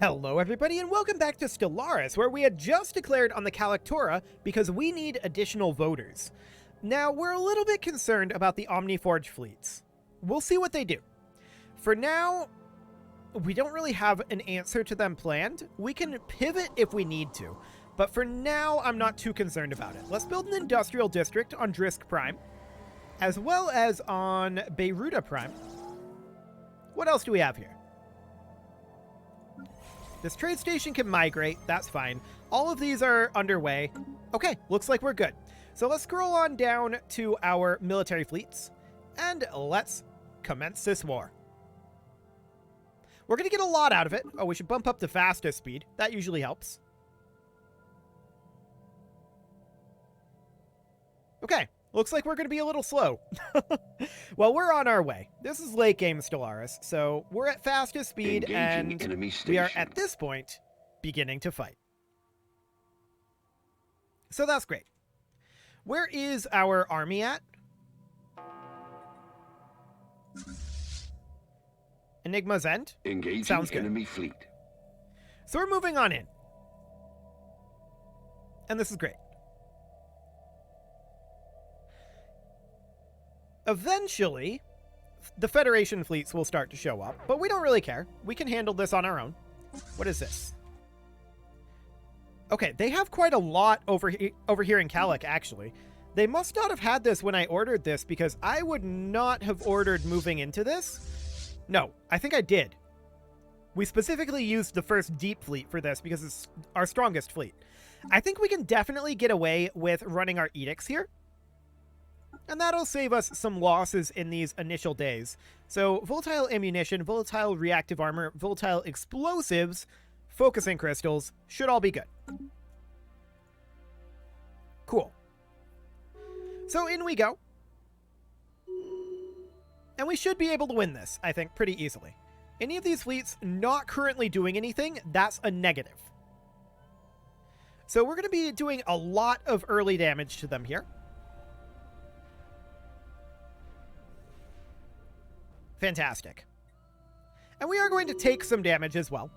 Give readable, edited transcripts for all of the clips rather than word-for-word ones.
Hello everybody and welcome back to Stellaris, where we had just declared on the Calactora because we need additional voters. Now, we're a little bit concerned about the Omniforge fleets. We'll see what they do. For now, we don't really have an answer to them planned. We can pivot if we need to, but for now, I'm not too concerned about it. Let's build an industrial district on Drisk Prime, as well as on Beiruta Prime. What else do we have here? This trade station can migrate, that's fine. All of these are underway. Okay, looks like we're good. So let's scroll on down to our military fleets, and let's commence this war. We're going to get a lot out of it. Oh, we should bump up the fastest speed. That usually helps. Okay, looks like we're going to be a little slow. Well, we're on our way. This is late game Stellaris, so we're at fastest speed, and we are at this point beginning to fight. So that's great. Where is our army at? Enigma's End? Engaging Sounds good. enemy fleet. So we're moving on in. And this is great. Eventually, the Federation fleets will start to show up, but we don't really care. We can handle this on our own. What is this? Okay, they have quite a lot over here in Calic, actually. They must not have had this when I ordered this, because I would not have ordered moving into this. No, I think I did. We specifically used the first deep fleet for this because it's our strongest fleet. I think we can definitely get away with running our edicts here. And that'll save us some losses in these initial days. So, volatile ammunition, volatile reactive armor, volatile explosives, focusing crystals, should all be good. Cool. So in we go. And we should be able to win this, I think, pretty easily. Any of these fleets not currently doing anything, that's a negative. So we're going to be doing a lot of early damage to them here. Fantastic. And we are going to take some damage as well.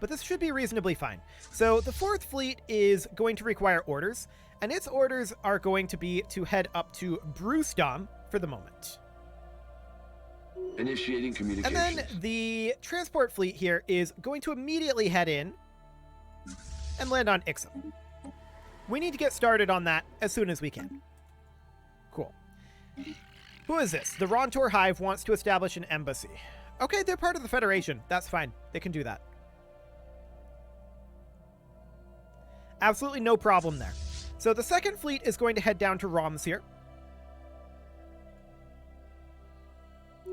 But this should be reasonably fine. So the 4th fleet is going to require orders, and its orders are going to be to head up to Brewstom for the moment. Initiating communications. And then the transport fleet here is going to immediately head in and land on Ixom. We need to get started on that as soon as we can. Cool. Who is this? The Rontor Hive wants to establish an embassy. Okay, they're part of the Federation. That's fine. They can do that. Absolutely no problem there. So the 2nd fleet is going to head down to Roms here.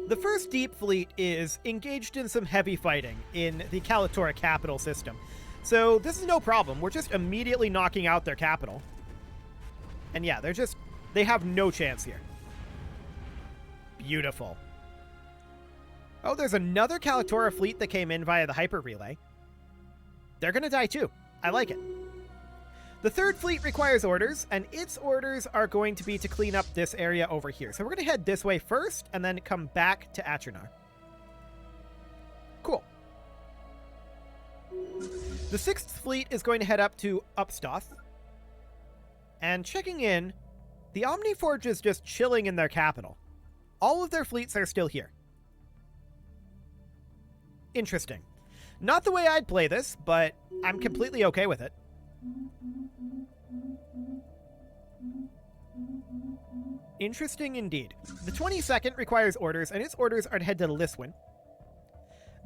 The 1st deep fleet is engaged in some heavy fighting in the Calatora capital system. So this is no problem. We're just immediately knocking out their capital. And yeah, they have no chance here. Beautiful. Oh, there's another Calatora fleet that came in via the hyper relay. They're going to die too. I like it. The 3rd fleet requires orders, and its orders are going to be to clean up this area over here. So we're going to head this way first, and then come back to Atronar. Cool. The 6th fleet is going to head up to Upstoth. And checking in, the Omniforge is just chilling in their capital. All of their fleets are still here. Interesting. Not the way I'd play this, but I'm completely okay with it. Interesting indeed. The 22nd requires orders, and its orders are to head to Liswin.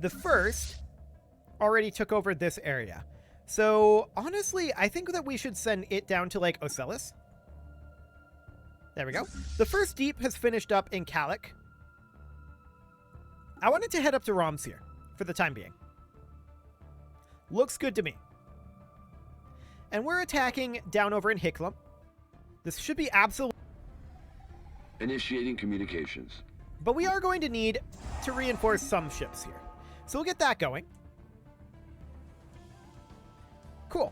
The 1st already took over this area. So, honestly, I think that we should send it down to, like, Ocelis. There we go. The 1st deep has finished up in Calic. I wanted to head up to Roms here, for the time being. Looks good to me. And we're attacking down over in Hiklam. This should be absolutely... Initiating communications. But we are going to need to reinforce some ships here. So we'll get that going. Cool.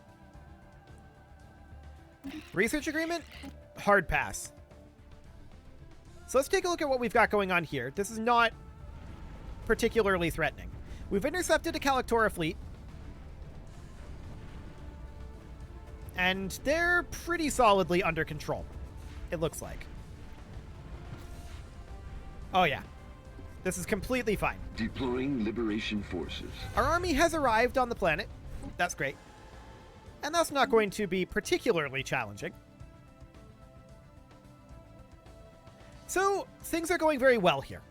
Research agreement? Hard pass. So let's take a look at what we've got going on here. This is not particularly threatening. We've intercepted a Calictora fleet, and they're pretty solidly under control, it looks like. Oh yeah, this is completely fine. Deploying Liberation Forces. Our army has arrived on the planet. That's great. And that's not going to be particularly challenging. So, things are going very well here.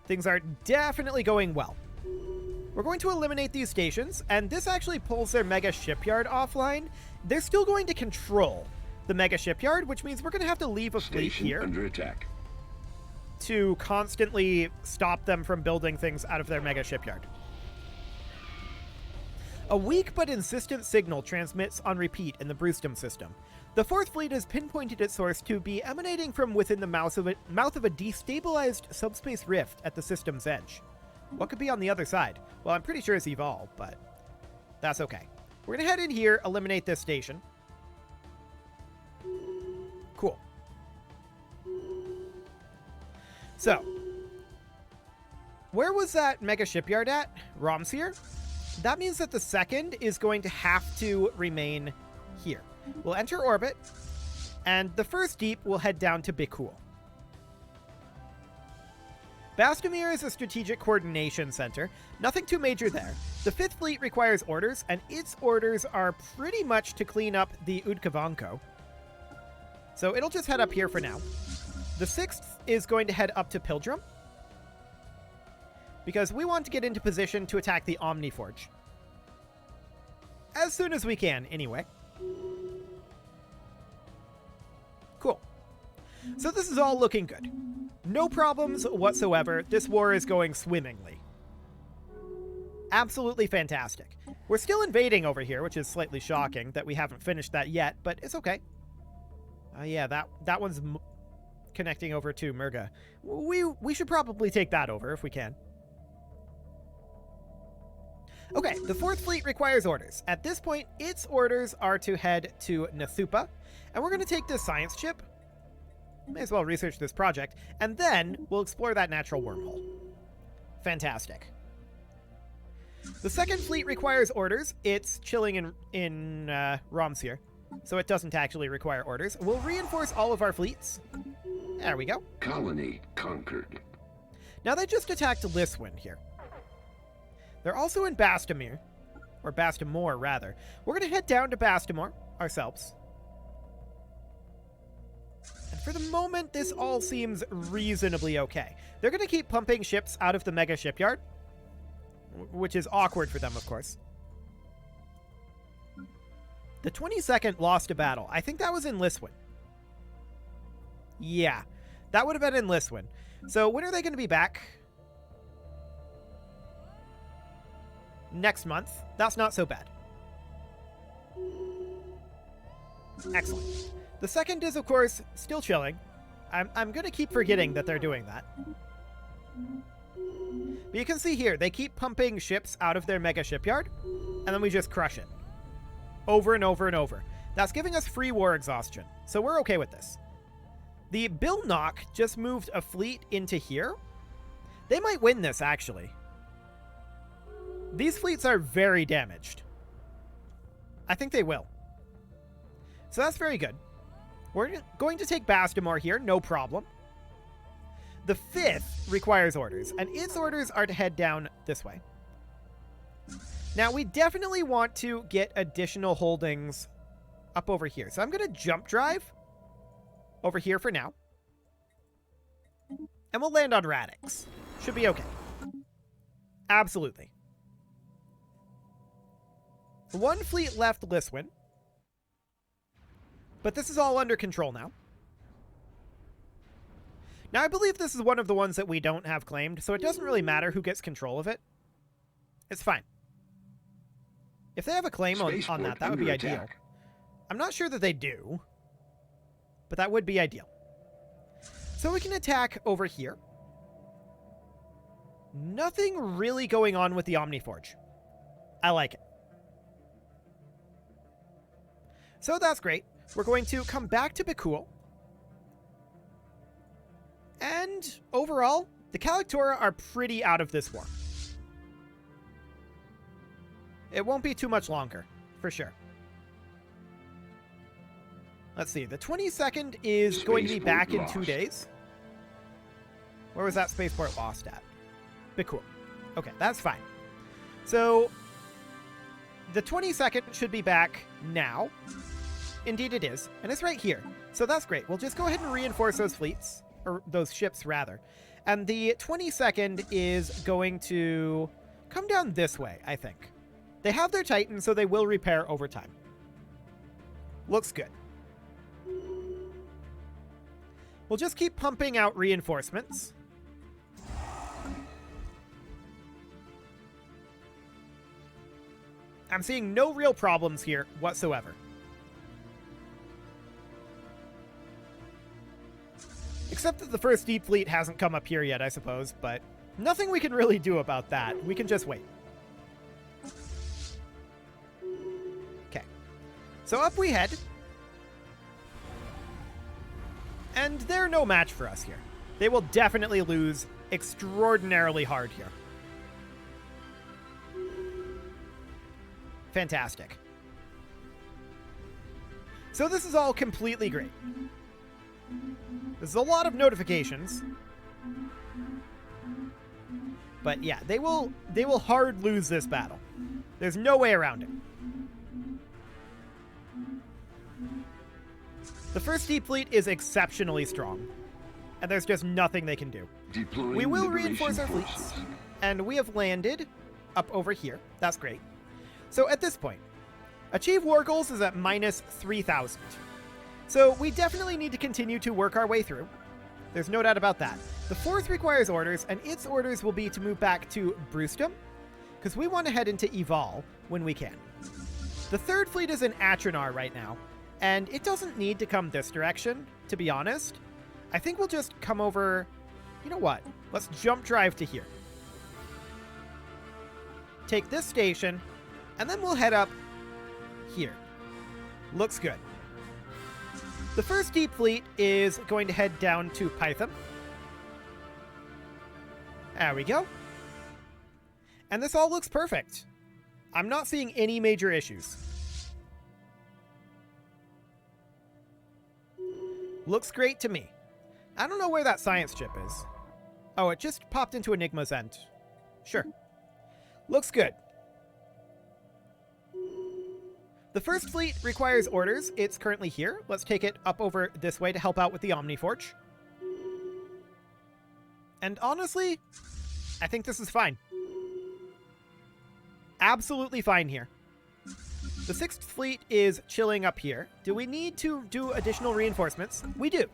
Things are definitely going well. We're going to eliminate these stations, and this actually pulls their mega shipyard offline. They're still going to control the mega shipyard, which means we're going to have to leave a fleet Station here under attack. to constantly stop them from building things out of their mega shipyard. A weak but insistent signal transmits on repeat in the Brewston system. The Fourth Fleet has pinpointed its source to be emanating from within the mouth of a destabilized subspace rift at the system's edge. What could be on the other side? Well, I'm pretty sure it's Evolve, but that's okay. We're going to head in here, eliminate this station. Cool. So, where was that mega shipyard at? Romsier? That means that the second is going to have to remain here. We'll enter orbit, and the first deep will head down to Bikul. Bastamir is a strategic coordination center. Nothing too major there. The Fifth Fleet requires orders, and its orders are pretty much to clean up the Udkavanko. So it'll just head up here for now. The Sixth is going to head up to Pilgrim, because we want to get into position to attack the Omniforge. As soon as we can, anyway. Cool. So this is all looking good. No problems whatsoever. This war is going swimmingly. Absolutely fantastic. We're still invading over here, which is slightly shocking that we haven't finished that yet, but it's okay. Yeah, that one's connecting over to Murga. We should probably take that over if we can. Okay, the Fourth Fleet requires orders. At this point, its orders are to head to Nathupa, and we're going to take this science chip. May as well research this project, and then we'll explore that natural wormhole. Fantastic. The Second Fleet requires orders. It's chilling in Romsier, so it doesn't actually require orders. We'll reinforce all of our fleets. There we go. Colony conquered. Now they just attacked Liswin here. They're also in Bastamir, or Bastamor rather. We're going to head down to Bastamor ourselves. And for the moment, this all seems reasonably okay. They're going to keep pumping ships out of the mega shipyard, which is awkward for them, of course. The 22nd lost a battle. I think that was in Liswin. Yeah, that would have been in Liswin. So when are they going to be back? Next month. That's not so bad. Excellent. The second is, of course, still chilling. I'm going to keep forgetting that they're doing that. But you can see here, they keep pumping ships out of their mega shipyard, and then we just crush it. Over and over and over. That's giving us free war exhaustion, so we're okay with this. The Bilnock just moved a fleet into here. They might win this, actually. These fleets are very damaged. I think they will. So that's very good. We're going to take Bastamor here, no problem. The Fifth requires orders, and its orders are to head down this way. Now, we definitely want to get additional holdings up over here. So I'm going to jump drive over here for now. And we'll land on Radix. Should be okay. Absolutely. One fleet left Liswin. But this is all under control now. Now, I believe this is one of the ones that we don't have claimed, so it doesn't really matter who gets control of it. It's fine. If they have a claim on that, that would be ideal. I'm not sure that they do, but that would be ideal. So we can attack over here. Nothing really going on with the Omniforge. I like it. So that's great. We're going to come back to Bikul. And overall, The Calictora are pretty out of this war. It won't be too much longer, for sure. Let's see. The 22nd is going to be back in 2 days. Where was that spaceport lost at? Bit cool. Okay, that's fine. So, the 22nd should be back now. Indeed it is. And it's right here. So that's great. We'll just go ahead and reinforce those fleets. Or those ships, rather. And the 22nd is going to come down this way, I think. They have their Titan, so they will repair over time. Looks good. We'll just keep pumping out reinforcements. I'm seeing no real problems here whatsoever. Except that the first Deep Fleet hasn't come up here yet, I suppose, but nothing we can really do about that. We can just wait. Okay. So up we head. And they're no match for us here. They will definitely lose extraordinarily hard here. Fantastic. So this is all completely great. This is a lot of notifications. But yeah, they will hard lose this battle. There's no way around it. The first Deep Fleet is exceptionally strong, and there's just nothing they can do. We will reinforce our fleets, and we have landed up over here. That's great. So at this point, achieve war goals is at minus 3,000. So we definitely need to continue to work our way through. There's no doubt about that. The fourth requires orders, and its orders will be to move back to Brewston, because we want to head into Evol when we can. The third fleet is in Atronar right now, and it doesn't need to come this direction, to be honest. I think we'll just come over... You know what? Let's jump drive to here. Take this station, and then we'll head up here. Looks good. The first Deep Fleet is going to head down to Python. There we go. And this all looks perfect. I'm not seeing any major issues. Looks great to me. I don't know where that science chip is. Oh, it just popped into Enigma's end. Sure. Looks good. The first fleet requires orders. It's currently here. Let's take it up over this way to help out with the Omniforge. And honestly, I think this is fine. Absolutely fine here. The sixth fleet is chilling up here. Do we need to do additional reinforcements? We do.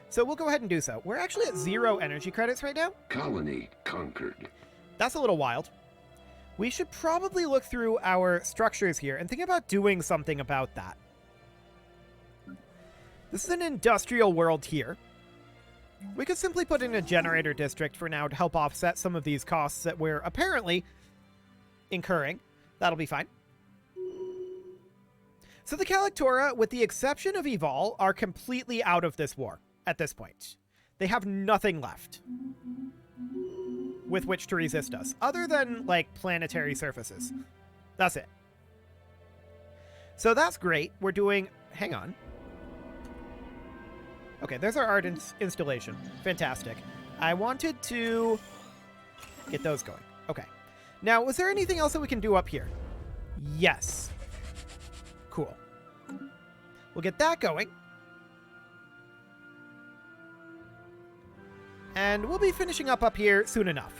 So we'll go ahead and do so. We're actually at 0 energy credits right now. Colony conquered. That's a little wild. We should probably look through our structures here and think about doing something about that. This is an industrial world here. We could simply put in a generator district for now to help offset some of these costs that we're apparently incurring. That'll be fine. So the Calictora, with the exception of Evol, are completely out of this war at this point. They have nothing left with which to resist us, other than, like, planetary surfaces. That's it. So that's great. We're doing... Hang on. Okay, there's our art installation. Fantastic. I wanted to get those going. Okay. Now, was there anything else that we can do up here? Yes. Cool. We'll get that going. And we'll be finishing up here soon enough.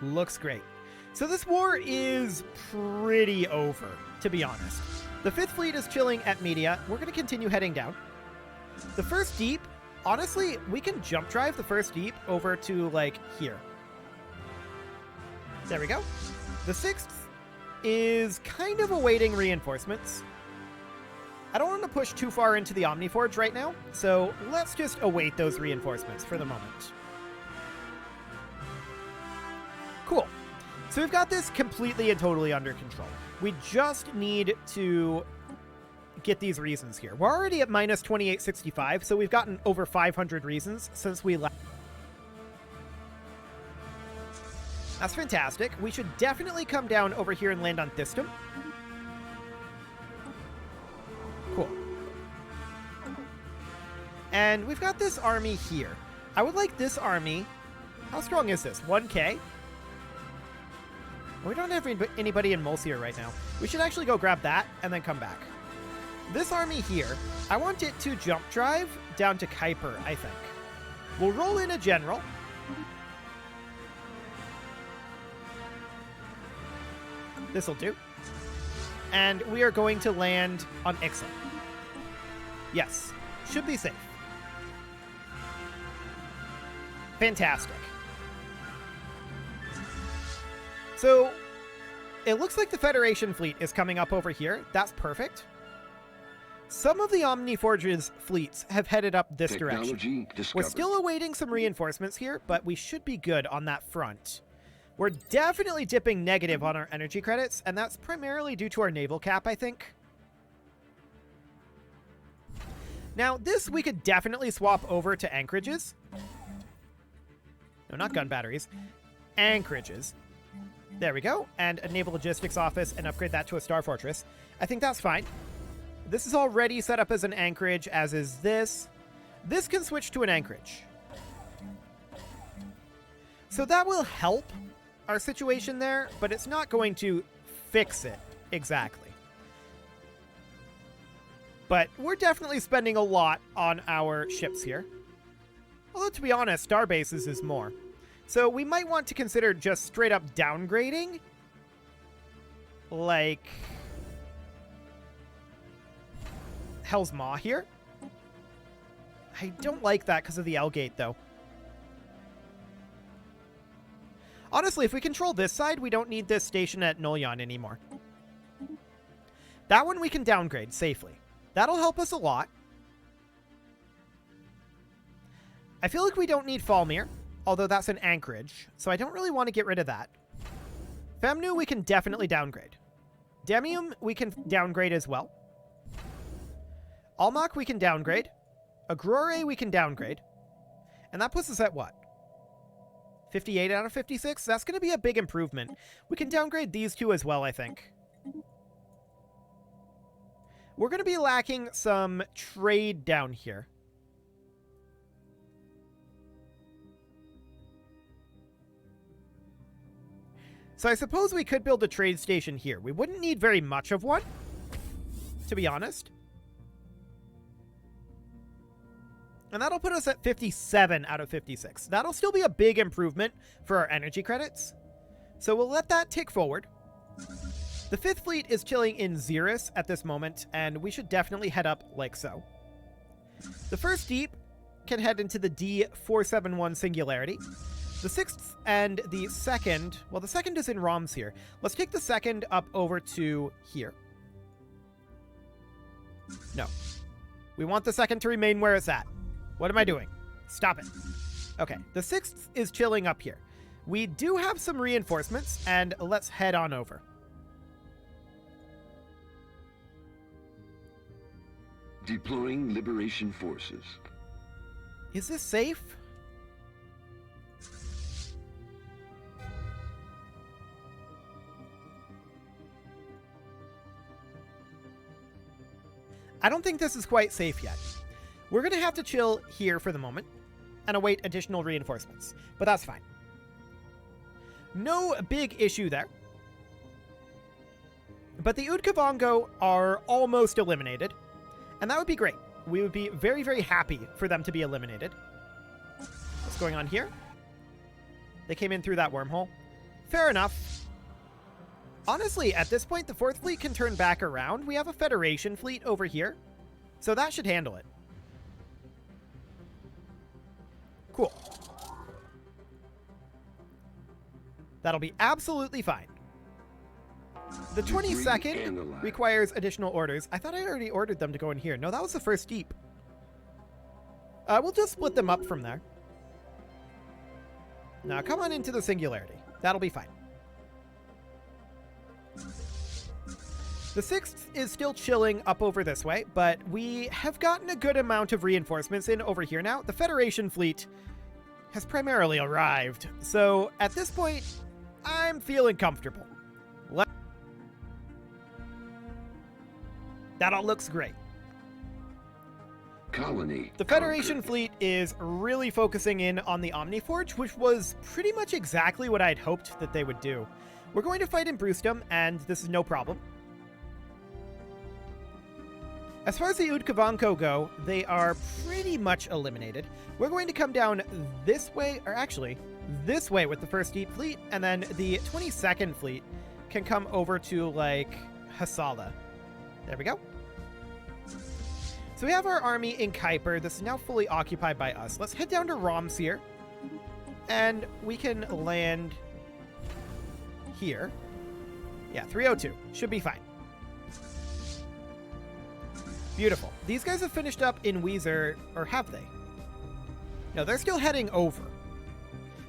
Looks great. So this war is pretty over, to be honest. The 5th fleet is chilling at Media. We're going to continue heading down. The first Deep, honestly, we can jump drive the first Deep over to, like, here. There we go. The 6th is kind of awaiting reinforcements. I don't want to push too far into the Omniforge right now, so let's just await those reinforcements for the moment. Cool. So we've got this completely and totally under control. We just need to get these reasons here. We're already at minus 2865, so we've gotten over 500 reasons since we left. That's fantastic. We should definitely come down over here and land on Thistum. Cool. And we've got this army here. I would like this army. How strong is this? 1K? We don't have anybody in Mulcier right now. We should actually go grab that and then come back. This army here, I want it to jump drive down to Kuiper, I think. We'll roll in a general. This'll do. And we are going to land on Ixalan. Yes, should be safe. Fantastic. So, it looks like the Federation fleet is coming up over here. That's perfect. Some of the Omniforge's fleets have headed up this direction. We're still awaiting some reinforcements here, but we should be good on that front. We're definitely dipping negative on our energy credits, and that's primarily due to our naval cap, I think. Now, this we could definitely swap over to anchorages. No, not gun batteries. Anchorages. There we go. And a naval logistics office and upgrade that to a star fortress. I think that's fine. This is already set up as an anchorage, as is this. This can switch to an anchorage. So that will help our situation there, but it's not going to fix it exactly. But we're definitely spending a lot on our ships here. Although, to be honest, star bases is more. So we might want to consider just straight up downgrading. Like Hell's Maw here. I don't like that because of the L gate, though. Honestly, if we control this side, we don't need this station at Nullion anymore. That one we can downgrade safely. That'll help us a lot. I feel like we don't need Falmir, although that's an anchorage, so I don't really want to get rid of that. Femnu we can definitely downgrade. Demium we can downgrade as well. Almach we can downgrade. Agrore we can downgrade. And that puts us at what? 58 out of 56? That's going to be a big improvement. We can downgrade these two as well, I think. We're going to be lacking some trade down here. So I suppose we could build a trade station here. We wouldn't need very much of one, to be honest. And that'll put us at 57 out of 56. That'll still be a big improvement for our energy credits. So we'll let that tick forward. The 5th Fleet is chilling in Xeris at this moment, and we should definitely head up like so. The 1st Deep can head into the D471 Singularity. The 6th and the 2nd, well, the 2nd is in ROMs here. Let's take the 2nd up over to here. No. We want the 2nd to remain where it's at. What am I doing? Stop it. Okay, the 6th is chilling up here. We do have some reinforcements, and let's head on over. Deploying Liberation Forces. Is this safe? I don't think this is quite safe yet. We're going to have to chill here for the moment and await additional reinforcements, but that's fine. No big issue there. But the Udkavongo are almost eliminated, and that would be great. We would be very, very happy for them to be eliminated. What's going on here? They came in through that wormhole. Fair enough. Honestly, at this point, the 4th Fleet can turn back around. We have a Federation fleet over here, so that should handle it. Cool. That'll be absolutely fine. The 22nd requires additional orders. I thought I already ordered them to go in here. No, that was the 1st Deep. We'll just split them up from there. Now, come on into the Singularity. That'll be fine. The 6th is still chilling up over this way, but we have gotten a good amount of reinforcements in over here now. The Federation fleet has primarily arrived. So at this point, I'm feeling comfortable. That all looks great. Colony The Federation conquered. fleet is really focusing in on the Omniforge, which was pretty much exactly what I'd hoped that they would do. We're going to fight in Brewstum, and this is no problem. As far as the Udkavanko go, they are pretty much eliminated. We're going to come down this way, or actually, this way with the 1st Deep Fleet, and then the 22nd Fleet can come over to, like, Hasala. There we go. So we have our army in Kuiper. This is now fully occupied by us. Let's head down to Romsir, and we can land here. Yeah, 302. Should be fine. Beautiful. These guys have finished up in Weezer, or have they? No, they're still heading over.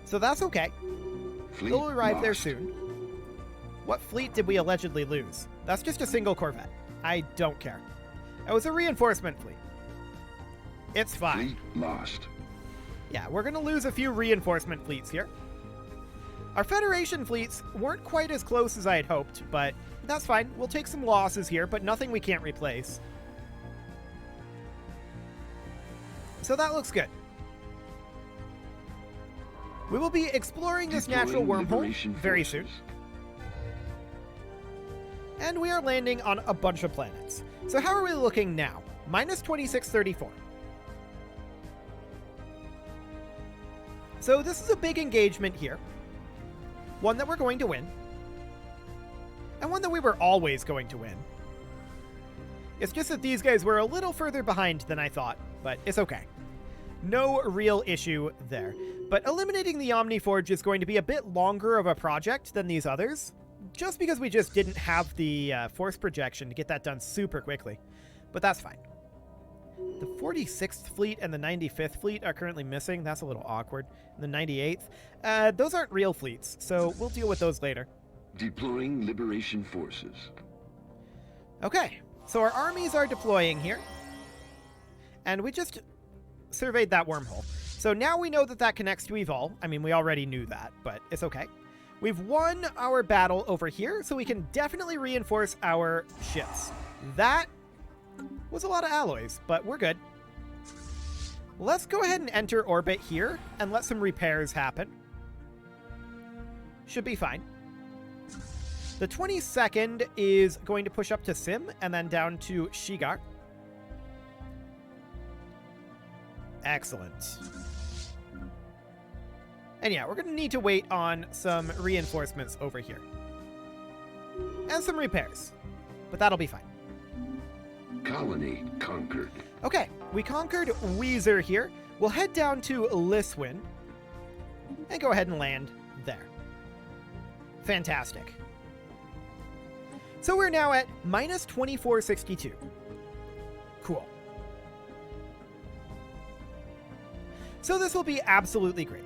So that's okay. Fleet They'll arrive there lost. soon. What fleet did we allegedly lose? That's just a single Corvette. I don't care. It was a reinforcement fleet. It's fine. Fleet lost. Yeah, we're going to lose a few reinforcement fleets here. Our Federation fleets weren't quite as close as I had hoped, but that's fine. We'll take some losses here, but nothing we can't replace. So that looks good. We will be exploring this natural Deploying wormhole liberation very soon. forces. And we are landing on a bunch of planets. So how are we looking now? Minus 2634. So this is a big engagement here. One that we're going to win. And one that we were always going to win. It's just that these guys were a little further behind than I thought, but it's okay. No real issue there. But eliminating the Omniforge is going to be a bit longer of a project than these others, just because we just didn't have the force projection to get that done super quickly. But that's fine. The 46th Fleet and the 95th Fleet are currently missing. That's a little awkward. And the 98th. Those aren't real fleets, so we'll deal with those later. Deploying liberation forces. Okay, so our armies are deploying here. And we just surveyed that wormhole. So now we know that that connects to Evol. I mean, we already knew that, but it's okay. We've won our battle over here, so we can definitely reinforce our ships. That was a lot of alloys, but we're good. Let's go ahead and enter orbit here and let some repairs happen. Should be fine. The 22nd is going to push up to Sim and then down to Shigar. Excellent. And yeah, we're going to need to wait on some reinforcements over here. And some repairs. But that'll be fine. Colony conquered. Okay, we conquered Weezer here. We'll head down to Liswin and go ahead and land there. Fantastic. So we're now at minus 2462. Cool. So this will be absolutely great.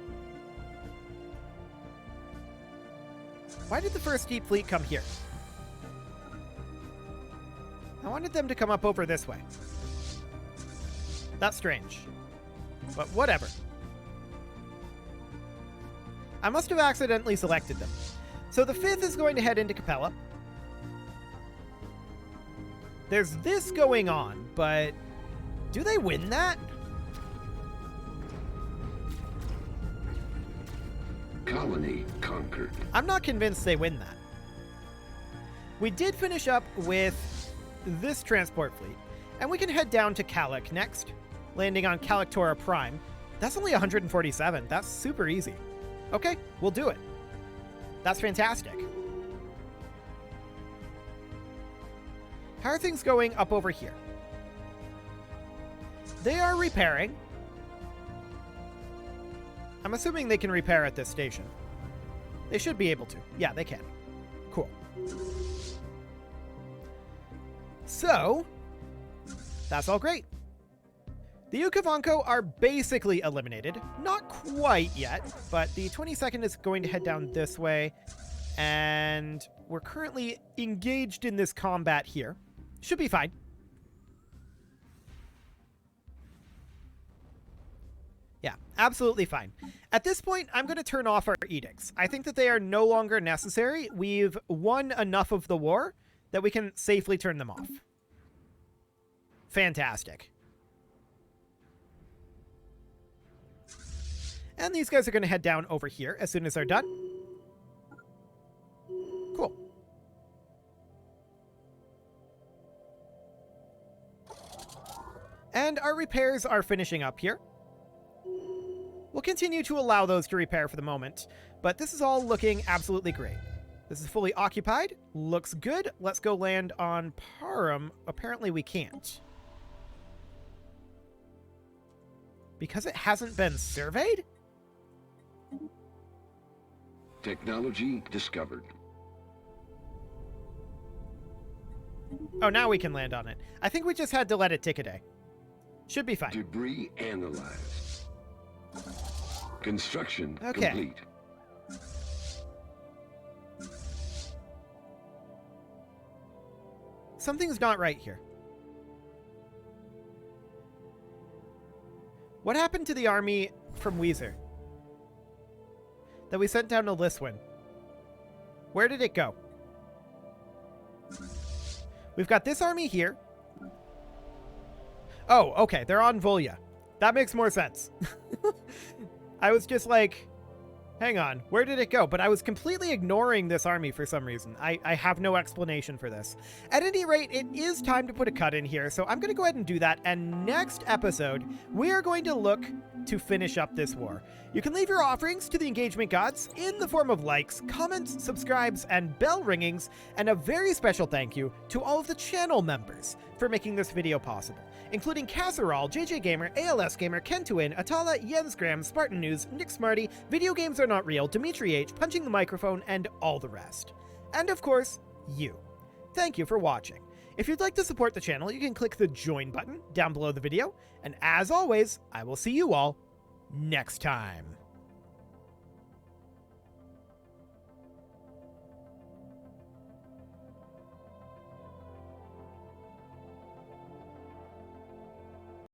Why did the 1st Deep Fleet come here? I wanted them to come up over this way. That's strange. But whatever. I must have accidentally selected them. So the 5th is going to head into Capella. There's this going on, but do they win that? Colony conquered. I'm not convinced they win that. We did finish up with this transport fleet, and we can head down to Calic next, landing on Calictora Prime. That's only 147. That's super easy. Okay, we'll do it. That's fantastic. How are things going up over here? They are repairing. I'm assuming they can repair at this station. They should be able to. Yeah, they can. Cool. So, that's all great. The Yukavanko are basically eliminated. Not quite yet, but the 22nd is going to head down this way, and we're currently engaged in this combat here. Should be fine. Yeah, Absolutely fine. At this point, I'm going to turn off our edicts. I think that they are no longer necessary. We've won enough of the war that we can safely turn them off. Fantastic. And these guys are going to head down over here as soon as they're done. Cool. And our repairs are finishing up here. We'll continue to allow those to repair for the moment, but this is all looking absolutely great. This is fully occupied. Looks good. Let's go land on Parum. Apparently we can't. Because it hasn't been surveyed? Technology discovered. Oh, now we can land on it. I think we just had to let it tick a day. Should be fine. Debris analyzed. Construction Okay. complete. Something's not right here. What happened to the army from Weezer that we sent down to Liswin? Where did it go? We've got this army here. Oh, okay. They're on Volya. That makes more sense. I was just like, hang on, where did it go? But I was completely ignoring this army for some reason. I have no explanation for this. At any rate, it is time to put a cut in here, so I'm going to go ahead and do that. And next episode, we are going to look to finish up this war. You can leave your offerings to the engagement gods in the form of likes, comments, subscribes, and bell ringings, and a very special thank you to all of the channel members for making this video possible, including Casserole, JJ Gamer, ALS Gamer, Kentuin, Atala, Jensgram, Spartan News, Nick Smarty, Video Games Are Not Real, Dimitri H, Punching the Microphone, and all the rest. And of course, you. Thank you for watching. If you'd like to support the channel, you can click the join button down below the video, and as always, I will see you all next time.